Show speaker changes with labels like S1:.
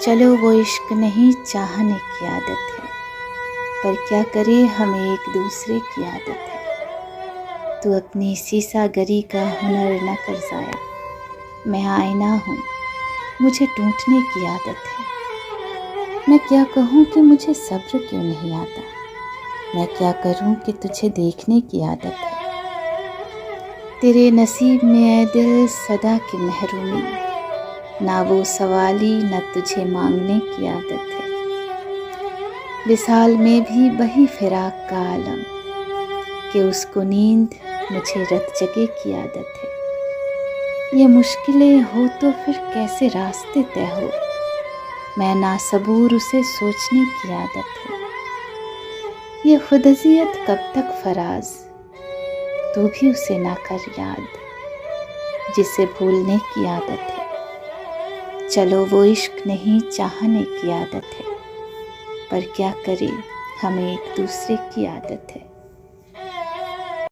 S1: चलो वो इश्क नहीं चाहने की आदत है, पर क्या करे हमें एक दूसरे की आदत है। तू अपनी शीशागरी का हुनर न कर जाया, मैं आईना हूँ मुझे टूटने की आदत है। मैं क्या कहूँ कि मुझे सब्र क्यों नहीं आता, मैं क्या करूँ कि तुझे देखने की आदत है। तेरे नसीब में ऐ दिल सदा की महरूमी, ना वो सवाली न तुझे मांगने की आदत है। विसाल में भी वही फिराक का आलम कि उसको नींद मुझे रत जगे की आदत है। ये मुश्किलें हो तो फिर कैसे रास्ते तय हो, मैं नासबूर उसे सोचने की आदत है। ये खुदअज़ियत कब तक फराज, तू भी उसे ना कर याद जिसे भूलने की आदत है। चलो वो इश्क नहीं चाहने की आदत है, पर क्या करे हमें एक दूसरे की आदत है।